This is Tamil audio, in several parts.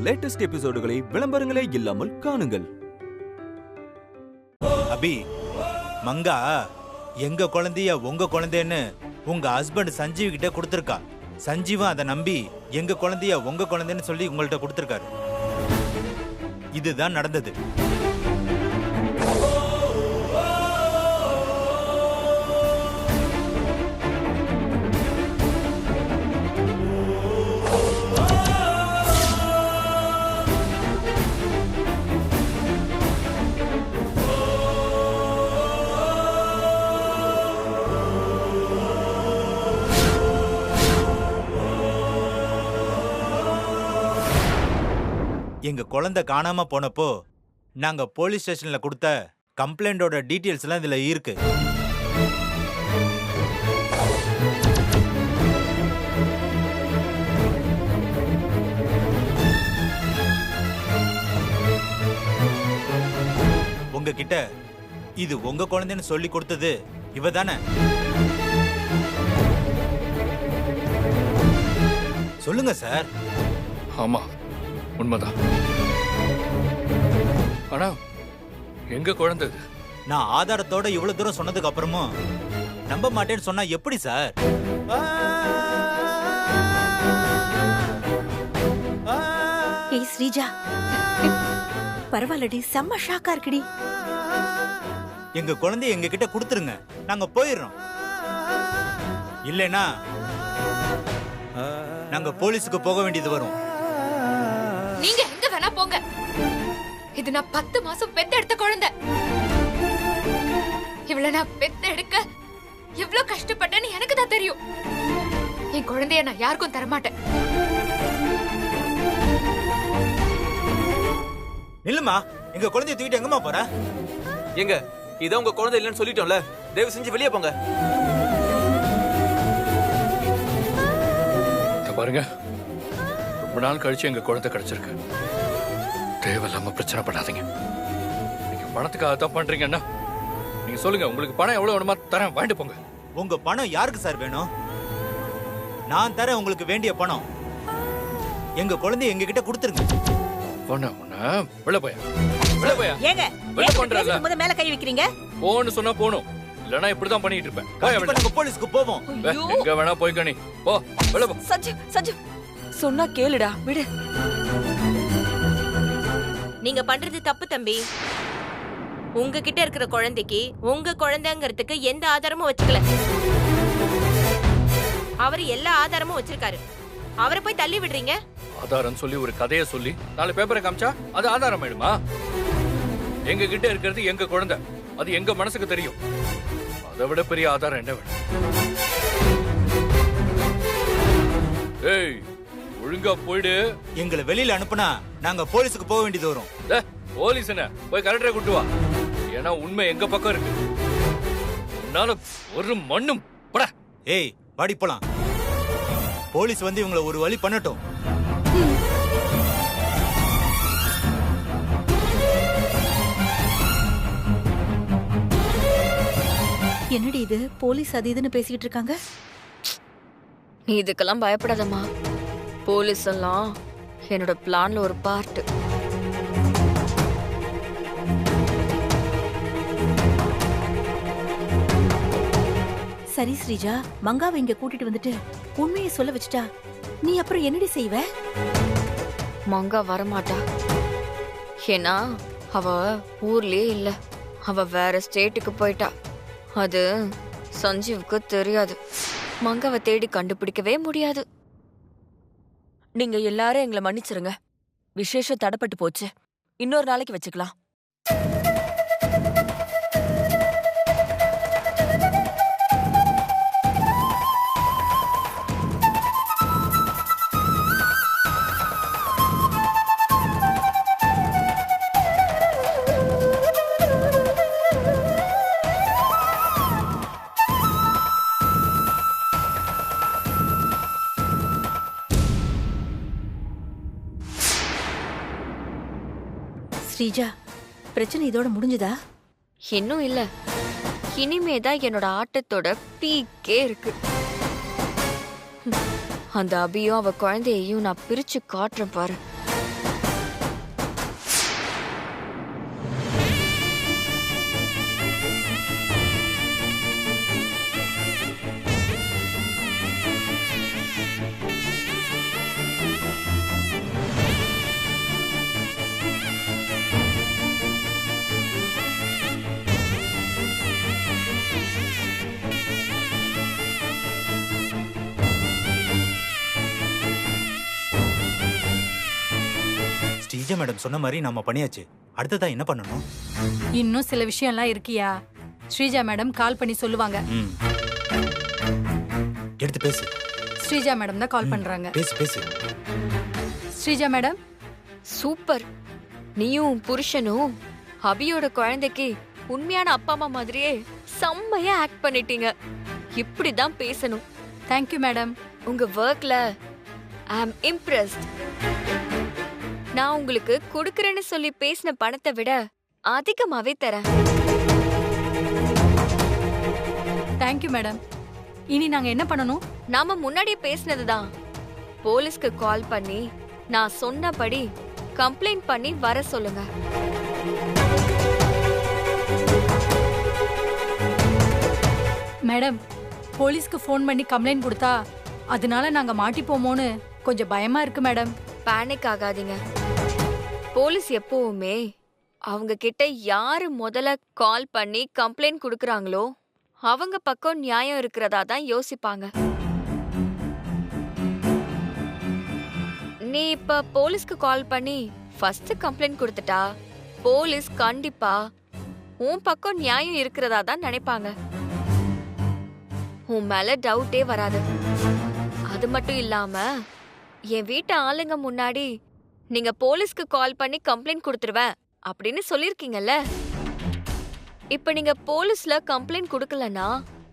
லேட்டஸ்ட் எபிசோடுகளை விளம்பரங்களே இல்லாமல் காணுங்கள். அபி, மங்கா எங்க குழந்தைய உங்க குழந்தைன்னு உங்க ஹஸ்பண்ட் சஞ்சீவ் கிட்ட கொடுத்துருக்கா. சஞ்சீவா அதை நம்பி எங்க குழந்தைய உங்க குழந்தைன்னு சொல்லி உங்கள்கிட்ட கொடுத்துருக்காரு. இதுதான் நடந்தது. எங்க குழந்தை காணாம போனப்போ நாங்க போலீஸ் ஸ்டேஷன்ல கொடுத்த கம்ப்ளைண்டோட டீடைல்ஸ் எல்லாம் இதுல இருக்கு. உங்ககிட்ட இது உங்க குழந்தைன்னு சொல்லி கொடுத்தது இவ தானே? சொல்லுங்க சார். ஆமா, உண்மைதான். ஆனா எங்க குழந்தை? நான் ஆதாரத்தோட இவ்வளவு தூரம் சொன்னதுக்கு அப்புறமும் நம்ப மாட்டேன்னு சொன்னா எப்படி சார்? ஏய் ஸ்ரீஜா, பரவாயில்லடி, செம்ம ஷாக்கா இருக்குடி. எங்க குழந்தைய எங்க கிட்ட கொடுத்துருங்க, நாங்க போயிடுறோம். இல்லைன்னா நாங்க போலீஸுக்கு போக வேண்டியது வரும். நீங்க எங்க வேணா போங்க. இது நான் 10 மாசம் பெத்த எடுத்த குழந்தை. இவ்வளவு நான் பெத்த எடுக்க எவ்வளவு கஷ்டப்பட்டேன்னு எனக்கு தான் தெரியும். என் குழந்தைய நான் யாருக்கும் தரமாட்டேன். இல்லம்மா, எங்க குழந்தைய தூக்கிட்டு எங்கம்மா போற? எங்க இதான் உங்க குழந்தை இல்லைன்னு சொல்லிட்டோம்ல, தயவு செஞ்சு வெளியே போங்க. பாருங்க, ரொம்ப நாள் கழிச்சு எங்க குழந்தை கிடைச்சிருக்கு. தேவையில்லாம பிரச்சனை பண்ணாதீங்க. நீங்க பணத்துக்காக தான் பண்றீங்கன்னா நீங்க சொல்லுங்க, உங்களுக்கு பணம் எவ்வளவு வேணுமா தரேன், வாங்கிட்டு போங்க. உங்க பணம் யாருக்கு சார் வேணும்? நான் தரேன் உங்களுக்கு வேண்டிய பணம். எங்க குழந்தைய எங்க கிட்ட கொடுத்துருங்க. வெளில போயா, வெளில போயா. ஏங்க வெளில பண்றல முத மேல கை வைக்கிறீங்க. போன்னு சொன்னா போணும், இல்லனா இப்படி தான் பண்ணிட்டு இருப்பேன். போய் நாங்க போலீஸ்க்கு போவோம். எங்க வேணா போய் கணி போ, வெளில போ. சஞ்சு சொன்னா கேளுடா, விடு. நீங்க பண்றது தப்பு தம்பி. உங்ககிட்ட இருக்கிற குழந்தைக்கு உங்க குழந்தைங்கிறதுக்கு எந்த ஆதாரமும் வச்சுக்கல. அவர் எல்லா ஆதாரமும் வச்சிருக்காரு. அவரை போய் தள்ளி விடுறீங்க. ஆதாரம் சொல்லி ஒரு கதையை சொல்லி 4 பேப்பரை காமிச்சா அது ஆதாரம் ஆயிடுமா? எங்க கிட்ட இருக்கிறது எங்க குழந்தை, அது எங்க மனசுக்கு தெரியும். அதை விட பெரிய ஆதாரம் என்ன வேணும்? ஏய், ஒழுங்கா போயிடு. எங்களை வெளியில அனுப்புனா நாங்க போலீஸுக்கு போக வேண்டியது வரும். போலீஸ் என்ன, போய் கலெக்டரை கூட்டு வா. ஏன்னா உண்மை எங்க பக்கம் இருக்கு. உன்னால ஒரு மண்ணும் பட. ஏய், வாடி போலாம். போலீஸ் வந்து இவங்களை ஒரு வழி பண்ணட்டும். என்னடி இது, போலீஸ் அது இதுன்னு பேசிக்கிட்டு இருக்காங்க. நீ இதுக்கெல்லாம் பயப்படாதம்மா. போலீஸ் எல்லாம் என்னோட பிளான்ல ஒரு பார்ட். சரி ஸ்ரீஜா, மங்காவை இங்க கூட்டிட்டு வந்துட்டு உண்மையை சொல்ல வச்சுட்டா நீ அப்புறம் என்னடி செய்வ? மங்கா வரமாட்டா. ஏன்னா அவ ஊர்லயே இல்ல, அவ வேற ஸ்டேட்டுக்கு போயிட்டா. அது சஞ்சீவுக்கு தெரியாது. மங்காவை தேடி கண்டுபிடிக்கவே முடியாது. நீங்க எல்லாரும் எங்களை மன்னிச்சிருங்க. விசேஷம் தடப்பட்டு போச்சு, இன்னொரு நாளைக்கு வச்சுக்கலாம். ஸ்ரீஜா, பிரச்சனை இதோட முடிஞ்சதா? இன்னும் இல்ல. இனிமேதான் என்னோட ஆட்டத்தோட பீக்கே இருக்கு. அந்த அபியும் அவ குழந்தையையும் நான் பிரிச்சு காட்டுறேன் பாரு. ஸ்ரீஜா மேடம் சொன்ன மாதிரி நாம பண்ணியாச்சு. அடுத்ததா என்ன பண்ணணும்? இன்னும் சில விஷயம்லாம் இருக்கியா? ஸ்ரீஜா மேடம் கால் பண்ணி சொல்லுவாங்க. எடுத்து பேசு. ஸ்ரீஜா மேடம் தான் கால் பண்றாங்க. பேசு பேசு. ஸ்ரீஜா மேடம். சூப்பர். நீயும் புருஷனும் அபியோட குழந்தைக்கு உண்மையான அப்பா அம்மா மாதிரியே செம்மையா ஆக்ட் பண்ணிட்டீங்க. இப்படிதான் பேசணும். Thank you madam. உங்க ஒர்க்ல ஐ அம் இம்ப்ரெஸ்ட். நான் உங்களுக்கு கொடுக்கறேன்னு சொல்லி பேசின பணத்தை விட அதிகமாவே தரேன். Thank you madam. இனி நாங்க என்ன பண்ணணும்? நாம முன்னாடியே பேசினதுதான். போலீஸ்க்கு கால் பண்ணி நான் சொன்னபடி கம்ப்ளைண்ட் பண்ணி வர சொல்லுங்க. மேடம், போலீஸ்க்கு ஃபோன் பண்ணி கம்ப்ளைண்ட் கொடுத்தா அதனால நாங்க மாட்டிப்போமோன்னு கொஞ்சம் பயமா இருக்கு மேடம். பேனிக் ஆகாதீங்க. போலீஸ் எப்பவுமே அவங்க கிட்ட யாரு முதல்ல கால் பண்ணி கம்ப்ளைண்ட் கொடுக்கறாங்களோ அவங்க பக்கம் நியாயம் இருக்கிறதா தான் யோசிப்பாங்க. நீ இப்ப போலீஸ்க்கு கால் பண்ணி ஃபர்ஸ்ட் கம்ப்ளைண்ட் கொடுத்துட்டா போலீஸ் கண்டிப்பா உன் பக்கம் நியாயம் இருக்கிறதா தான் நினைப்பாங்க. உன் மேல டவுட்டே வராது. அது மட்டும் இல்லாம என் வீட்டு ஆளுங்க முன்னாடி நீங்க போலீஸ்க்கு கால் பண்ணி கம்ப்ளைண்ட் கொடுத்துருவேன் அப்படின்னு சொல்லிருக்கீங்கல்ல. இப்ப நீங்க போலீஸ்ல கம்ப்ளைண்ட் கொடுக்கலனா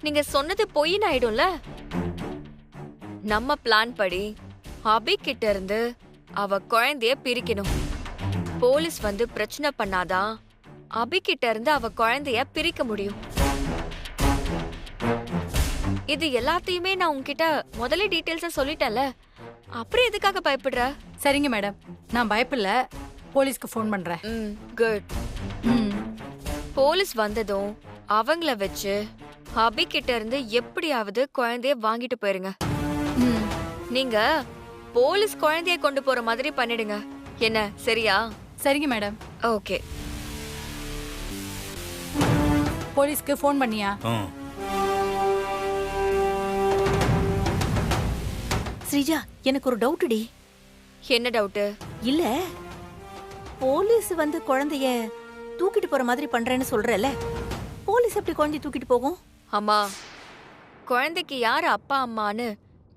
நீங்க சொன்னது பொய்ன்னு ஆயிடும்ல. நம்ம பிளான் படி அபி கிட்ட இருந்து அவ குழந்தைய பிரிக்கணும். போலீஸ் வந்து பிரச்சனை பண்ணாதான் அபி கிட்ட இருந்து அவ குழந்தைய பிரிக்க முடியும். இது எல்லாத்தையுமே நான் உன்கிட்ட முதல்ல டீடைல்ஸா சொல்லிட்டேன்ல, அப்புறம் எதுக்காக பயப்படுற? சரிங்க மேடம், நான் பயப்படல. போலீஸ்க்கு ஃபோன் பண்றேன். குட். போலீஸ் வந்ததும் அவங்கள வச்சு அபி கிட்ட இருந்து எப்படியாவது குழந்தைய வாங்கிட்டு போயிருங்க. நீங்க போலீஸ் குழந்தைய கொண்டு போற மாதிரி பண்ணிடுங்க. என்ன சரியா? சரிங்க மேடம். ஓகே. போலீஸ்க்கு ஃபோன் பண்ணியா? ஸ்ரீஜா, எனக்கு ஒரு டவுட்டுடி. என்ன டவுட்? இல்ல, போலீஸ் வந்து குழந்தைய தூக்கிட்டு போற மாதிரி பண்றேன்னு சொல்றல, போலீஸ் எப்படி குழந்தைய தூக்கிட்டு போகும்? அம்மா, குழந்தைக்கு யாரு அப்பா அம்மான்னு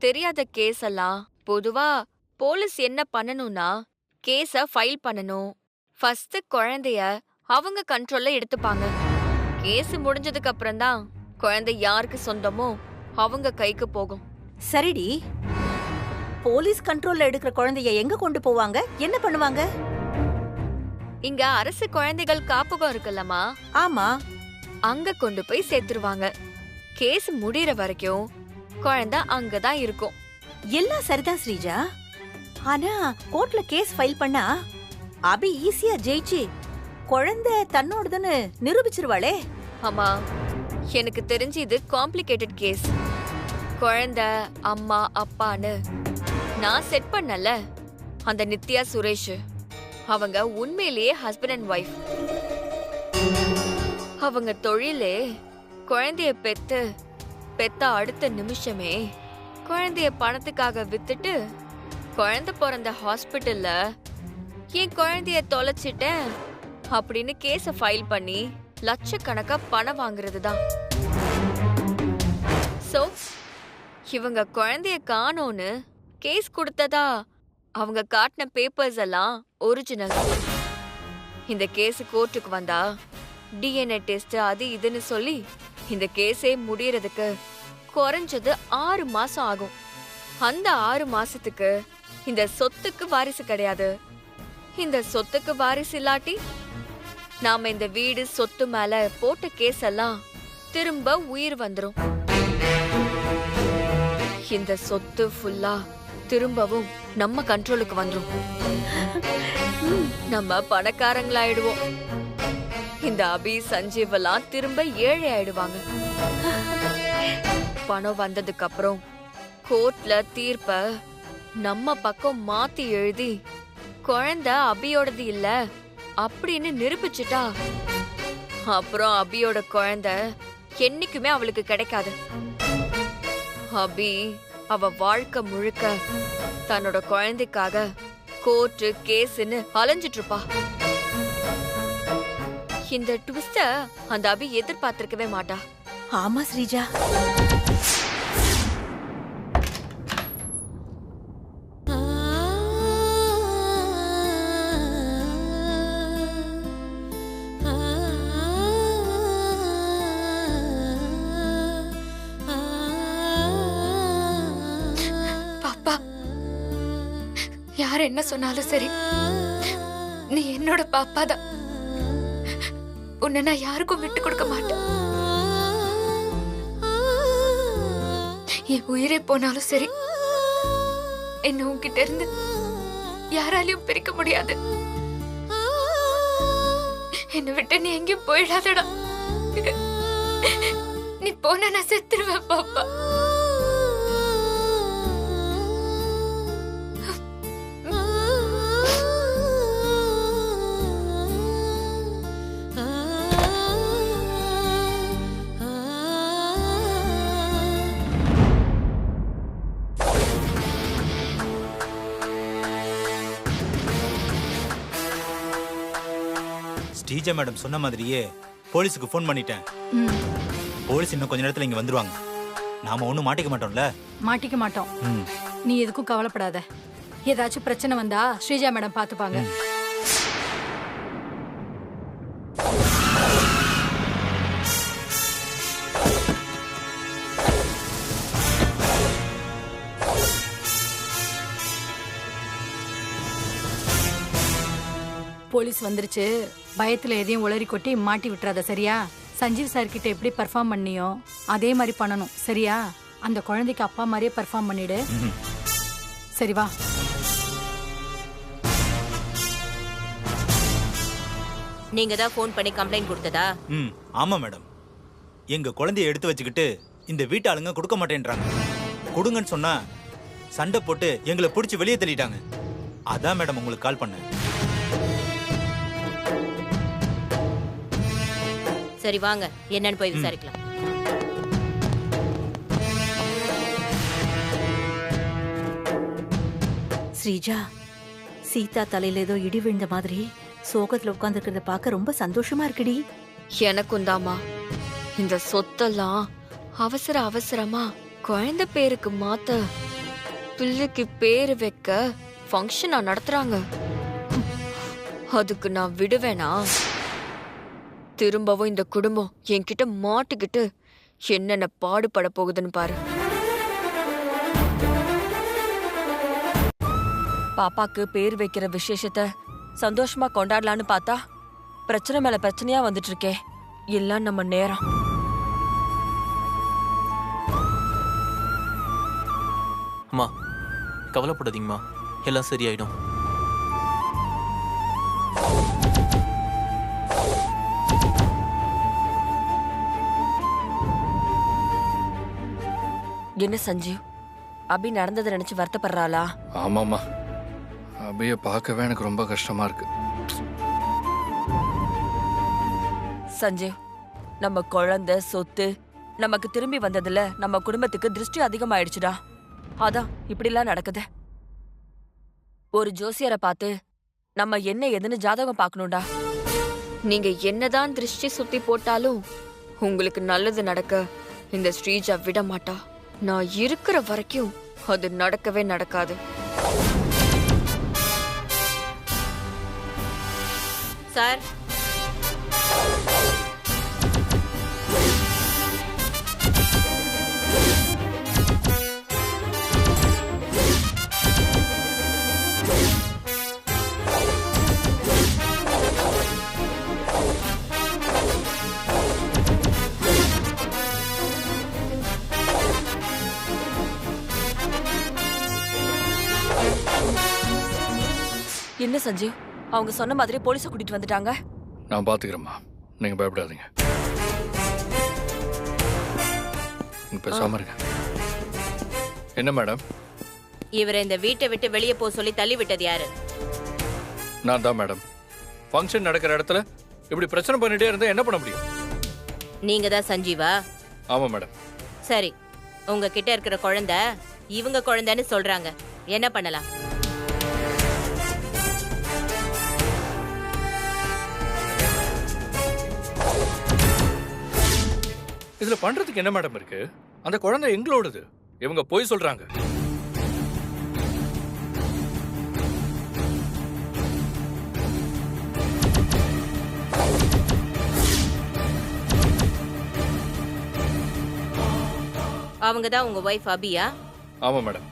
தெரியாத கேஸ் எல்லாம் பொதுவா போலீஸ் என்ன பண்ணணும்னா கேஸ ஃபைல் பண்ணணும். ஃபர்ஸ்ட் குழந்தைய அவங்க கண்ட்ரோல்ல எடுத்துப்பாங்க. கேஸ் முடிஞ்சதுக்கு அப்புறம் தான் குழந்தை யாருக்கு சொந்தமோ அவங்க கைக்கு போகும். சரிடி, போலீஸ் கண்ட்ரோல்ல எடுக்கிற குழந்தைய எங்க கொண்டு போவாங்க? என்ன பண்ணுவாங்க? இங்க அரசு குழந்தைகள் காப்பகம் இருக்குல்லம்மா. ஆமா, அங்க கொண்டு போய் சேர்த்துருவாங்க. கேஸ் முடியற வரைக்கும் குழந்தை அங்கதான் இருக்கும். எல்லாம் சரிதான் ஸ்ரீஜா. ஆனா கோர்ட்ல கேஸ் ஃபைல் பண்ணா அபி ஈஸியா ஜெயிச்சு குழந்தை தன்னோடதுன்னு நிரூபிச்சிருவாளே. ஆமா, எனக்கு தெரிஞ்சு இது காம்ப்ளிகேட்டட் கேஸ். குழந்தை அம்மா அப்பான்னு நான் செட் பண்ணல அந்த நித்யா சுரேஷ், அவங்க உண்மையிலேயே ஹஸ்பண்ட் அண்ட் ஒய்ஃப். அவங்க தொழிலே குழந்தைய பெத்த அடுத்த நிமிஷமே குழந்தைய பணத்துக்காக வித்துட்டு குழந்தை பிறந்த ஹாஸ்பிட்டல்ல என் குழந்தைய தொலைச்சிட்டேன் அப்படின்னு கேஸ ஃபைல் பண்ணி லட்சக்கணக்கா பணம் வாங்குறது தான். சோ இவங்க குழந்தைய காணோன்னு கேஸ் கொடுத்ததா அவங்க காட்டின பேப்பர்ஸ் எல்லாம் ஒரிஜினல். இந்த கேஸ் கோர்ட்டுக்கு வந்தா டிஎன்ஏ டெஸ்ட் அது இதுன்னு சொல்லி இந்த கேஸே முடியறதுக்கு குறைஞ்சது 6 மாசம் ஆகும். அந்த 6 மாசத்துக்கு இந்த சொத்துக்கு வாரிசு கிடையாது. இந்த சொத்துக்கு வாரிசு இல்லாட்டி நாம இந்த வீடு சொத்து மேல போட்ட கேஸ் எல்லாம் திரும்ப உயிர் வந்துரும். இந்த சொத்து ஃபுல்லா திரும்பவும் நம்ம கண்ட்ரோலுக்கு வந்துரும். நம்ம பணக்காரங்களாயிடுவோம். இந்த அபி சஞ்சீவ் எல்லாம் திரும்ப ஏழை ஆயிடுவாங்க. பணம் வந்ததுக்கு அப்புறம் கோர்ட்ல தீர்ப்ப நம்ம பக்கம் மாத்தி எழுதி குழந்தை அபியோடது இல்ல அப்படின்னு நிரூபிச்சுட்டா அப்புறம் அபியோட குழந்தை என்னைக்குமே அவளுக்கு கிடைக்காது. அபி அவ வாழ்க்கை முழுக்க தன்னோட குழந்தைக்காக கோர்ட்டு கேஸ்ன்னு அலைஞ்சிட்டு இருப்பா. இந்த ட்விஸ்ட அந்த அபி எதிர்பார்த்திருக்கவே மாட்டா. ஆமா ஸ்ரீஜா. பாப்பா, யார் என்ன சொன்னாலும் சரி, நீ என்னோட பாப்பா தான். உன்னை நான் யாருக்கும் விட்டு கொடுக்க மாட்டேன். என் உயிரே போனாலும் சரி, என்ன உன்கிட்ட இருந்து யாராலையும் பிரிக்க முடியாது. என்னை விட்டு நீ எங்கேயும் போயிடாதடா. நீ போனா நான் செத்துருவேன் பாப்பா. ஸ்ரீஜா மேடம் சொன்ன மாதிரியே போலீஸுக்கு ஃபோன் பண்ணிட்டேன். போலீஸ் இன்னும் கொஞ்ச நேரத்துல இங்க வந்துருவாங்க. நாம ஒண்ணும் மாட்டிக்க மாட்டோம்ல? மாட்டிக்க மாட்டோம். நீ எதுக்கும் கவலைப்படாத. ஏதாச்சும் பிரச்சனை வந்தா ஸ்ரீஜா மேடம் பாத்துப்பாங்க. போலீஸ் வந்துருச்சு. பயத்துல எதையும் உளறி கொட்டி மாட்டி விட்டுறாத, சரியா? சஞ்சீவ் சார் கிட்ட எப்படி பெர்ஃபார்ம் பண்ணியோ அதே மாதிரி பண்ணணும், சரியா? அந்த குழந்தைக்கு அப்பா மாதிரியே பெர்ஃபார்ம் பண்ணிடு. சரி வா. நீங்க தான் ஃபோன் பண்ணி கம்ப்ளைண்ட் கொடுத்ததா? ஆமா மேடம். எங்க குழந்தைய எடுத்து வச்சுக்கிட்டு இந்த வீட்டு ஆளுங்க கொடுக்க மாட்டேன்றாங்க. கொடுங்கன்னு சொன்னா சண்டை போட்டு எங்களை பிடிச்சி வெளியே தள்ளிட்டாங்க. அதான் மேடம் உங்களுக்கு கால் பண்ணேன். சரி வாங்க, என்னன்னு போய் விசாரிக்கலாம். ஸ்ரீஜா, சீதா தலையில ஏதோ இடி விழுந்த மாதிரி சோகத்துல உட்கார்ந்துருக்கிறத பார்க்க ரொம்ப சந்தோஷமா இருக்குடி. எனக்கும் தாமா. இந்த சொத்தெல்லாம் அவசர அவசரமா குழந்தை பேருக்கு மாத்த, பிள்ளைக்கு பேரு வைக்க ஃபங்க்ஷனா நடத்துறாங்க. அதுக்கு நான் விடுவேனா? திரும்பவும் இந்த குடும்பம் என்கிட்ட மாட்டிக்கிட்டு என்னென்ன பாடுபட போகுதுன்னு பாரு. பாப்பாக்கு பேர் வைக்கிற விசேஷத்தை சந்தோஷமா கொண்டாடலான்னு பார்த்தா பிரச்சனை மேல பிரச்சனையா வந்துட்டு இருக்கே. எல்லாம் நம்ம நேரம். அம்மா கவலைப்படாதீங்கம்மா, எல்லாம் சரியாயிடும். என்ன சஞ்சீவ், அபி நடந்ததை நினைச்சு வருத்தப்படுறாளா? ஆமாம்மா, அபிய பார்க்கவே எனக்கு ரொம்ப கஷ்டமா இருக்கு. சஞ்சீவ், நம்ம குழந்தை சொத்து நமக்கு திரும்பி வந்ததுல நம்ம குடும்பத்துக்கு திருஷ்டி அதிகமாயிடுச்சுடா. அதான் இப்படிலாம் நடக்குது. ஒரு ஜோசியரை பார்த்து நம்ம என்ன ஏதுன்னு ஜாதகம் பார்க்கணும்டா. நீங்க என்னதான் திருஷ்டி சுத்தி போட்டாலும் உங்களுக்கு நல்லது நடக்க இந்த ஸ்ரீஜா விட மாட்டா. நான் இருக்கிற வரைக்கும் அது நடக்கவே நடக்காது. சார், என்ன சஞ்சீவ், அவங்க சொன்ன மாதிரி போலீஸை கூட்டிட்டு வந்துட்டாங்க. நான் பாத்துக்கிறேம்மா, நீங்க பயப்படாதீங்க. நீங்க பேசாம இருங்க. என்ன மேடம்? இவரை இந்த வீட்டை விட்டு வெளியே போக சொல்லி தள்ளி விட்டது யாரு? நான் தான் மேடம். ஃபங்க்ஷன் நடக்கிற இடத்துல இப்படி பிரச்சனை பண்ணிட்டே இருந்தா என்ன பண்ண முடியும்? நீங்க தான் சஞ்சீவா? ஆமா மேடம். சரி, உங்க கிட்ட இருக்கிற குழந்தை இவங்க குழந்தைன்னு சொல்றாங்க, என்ன பண்ணலாம்? இதுல பண்றதுக்கு என்ன மேடம் இருக்கு? அந்த குழந்தை எங்களோடது. இவங்க போய் சொல்றாங்க. அவங்க தான் உங்க வைஃப் அபியா? ஆமா மேடம்.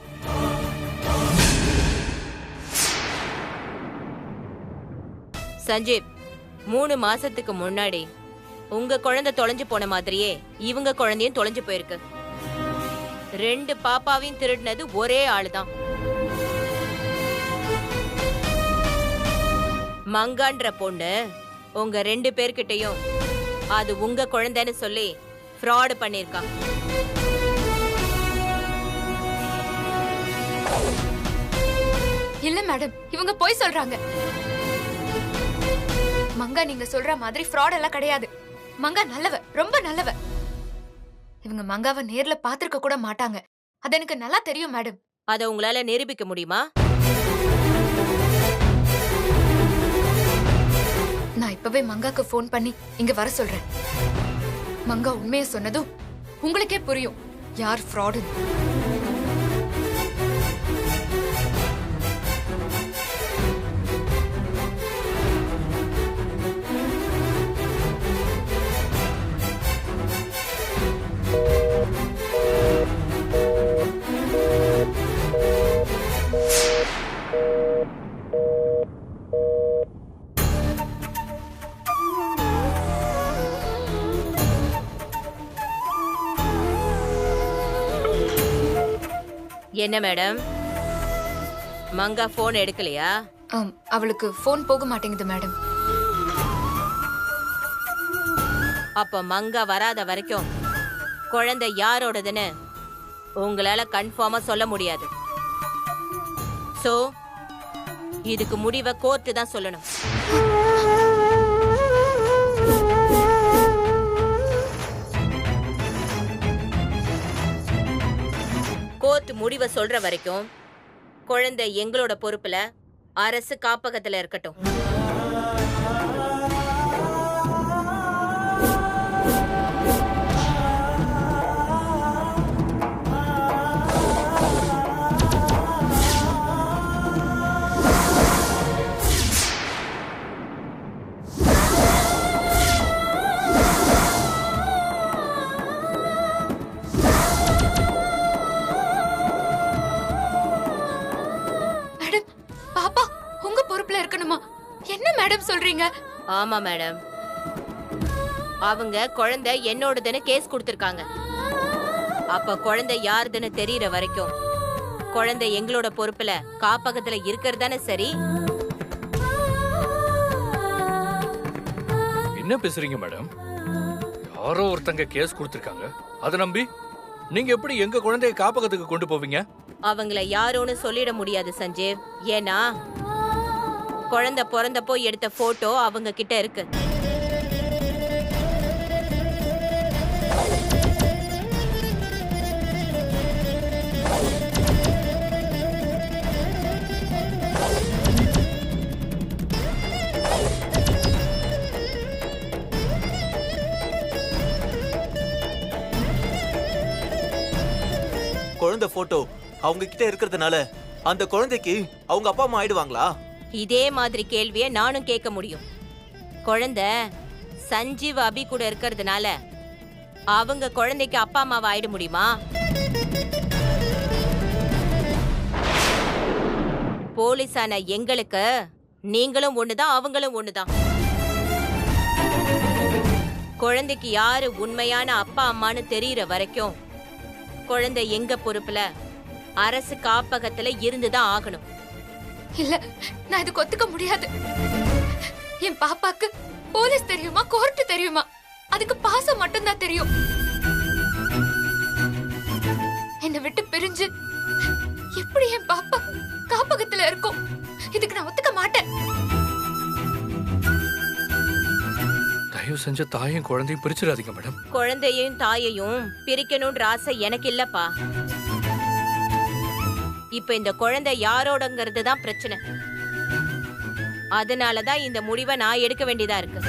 சஞ்சீவ், 3 மாசத்துக்கு முன்னாடி உங்க குழந்தை தொலைஞ்சு போன மாதிரியே இவங்க குழந்தையும் தொலைஞ்சு போயிருக்கு. 2 பாப்பாவையும் திருடினது ஒரே ஆளுதான். மங்கான்ற பொண்ணு உங்க 2 பேர்கிட்டயும் அது உங்க குழந்தைன்னு சொல்லி ஃப்ராட் பண்ணிருக்கா. இல்ல மேடம், இவங்க போய் சொல்றாங்க. மங்கா நீங்க சொல்ற மாதிரி ஃப்ராட் எல்லாம் கிடையாது. மங்கா நல்லவ, ரொம்ப நல்லவ. இவங்க மங்காவை நேர்ல பாத்திருக்க கூட மாட்டாங்க. அது எனக்கு நல்லா தெரியும் மேடம். அத உங்களால நிரூபிக்க முடியுமா? நான் இப்பவே மங்காக்கு ஃபோன் பண்ணி இங்க வர சொல்றேன். மங்கா உண்மையை சொன்னதும் உங்களுக்கே புரியும் யார் ஃப்ராடு. என்ன மேடம், மங்கா போன் எடுக்கலையா? அவளுக்கு போன் போக மாட்டேங்குது மேடம். அப்ப மங்கா வராத வரைக்கும் குழந்தை யாரோடதுன்னு உங்களால கன்ஃபார்மா சொல்ல முடியாது. சோ இதுக்கு முடிவை கோர்ட்டு தான் சொல்லணும். கோர்ட் முடிவை சொல்ற வரைக்கும் குழந்தை எங்களோட பொறுப்புல அரசு காப்பகத்துல இருக்கட்டும். என்ன மேடம் சொல்றீங்க? ஆமா மேடம், அவங்க குழந்தை என்னோடதுன்னு கேஸ் கொடுத்திருக்காங்க. அப்ப குழந்தை யாருதுன்னு தெரியற வரைக்கும் குழந்தை எங்களோட பொறுப்புல காப்பகத்துல இருக்கிறதானே சரி. என்ன பேசுறீங்க மேடம்? யாரோ ஒருத்தங்க கேஸ் கொடுத்திருக்காங்க. அதை நம்பி நீங்க எப்படி எங்க குழந்தைய காப்பகத்துக்கு கொண்டு போவீங்க? அவங்கள யாரோன்னு சொல்லிட முடியாது சஞ்சீவ். ஏன்னா குழந்தை பிறந்தப்போ எடுத்த போட்டோ அவங்க கிட்ட இருக்கு. குழந்தை போட்டோ அவங்க கிட்ட இருக்கிறதுனால அந்த குழந்தைக்கு அவங்க அப்பா அம்மா ஆயிடுவாங்களா? இதே மாதிரி கேள்வியை நானும் கேட்க முடியும். குழந்தை சஞ்சீவ் அபி கூட இருக்கிறதுனால அவங்க குழந்தைக்கு அப்பா அம்மாவை ஆயிட முடியுமா? போலீஸான எங்களுக்கு நீங்களும் ஒண்ணுதான், அவங்களும் ஒண்ணுதான். குழந்தைக்கு யாரு உண்மையான அப்பா அம்மான்னு தெரியற வரைக்கும் குழந்தை எங்க பொறுப்புல அரசு காப்பகத்துல இருந்துதான் ஆகணும். இல்ல, நான் இதுக்கு ஒத்துக்க முடியாது. என் பாப்பாக்கு போலீஸ் தெரியுமா, கோர்ட் தெரியுமா? அதுக்கு பாசம் மட்டும்தான் தெரியும். என்னை விட்டு பிரிஞ்சு எப்படி என் பாப்பா காப்பகத்துல இருக்கும்? இதுக்கு நான் ஒத்துக்க மாட்டேன். தயவு செஞ்ச தாயும் குழந்தையும் பிரிச்சிடாதீங்க மேடம். குழந்தையும் தாயையும் பிரிக்கணும்ன்ற ஆசை எனக்கு இல்லப்பா. இப்ப இந்த குழந்தை யாரோடங்கிறது தான் பிரச்சனை. அதனாலதான் இந்த முடிவை நான் எடுக்க வேண்டியதா இருக்கு.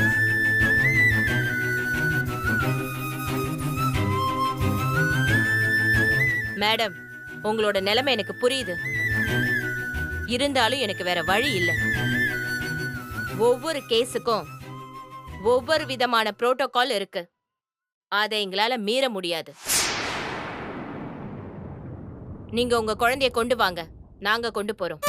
மேடம், உங்களோட நிலைமை எனக்கு புரியுது. இருந்தாலும் எனக்கு வேற வழி இல்ல. ஒவ்வொரு கேஸுக்கும் ஒவ்வொரு விதமான புரோட்டோகால் இருக்கு. அதை எங்களால மீற முடியாது. நீங்க உங்க குழந்தைய கொண்டு வாங்க, நாங்க கொண்டு போறோம்.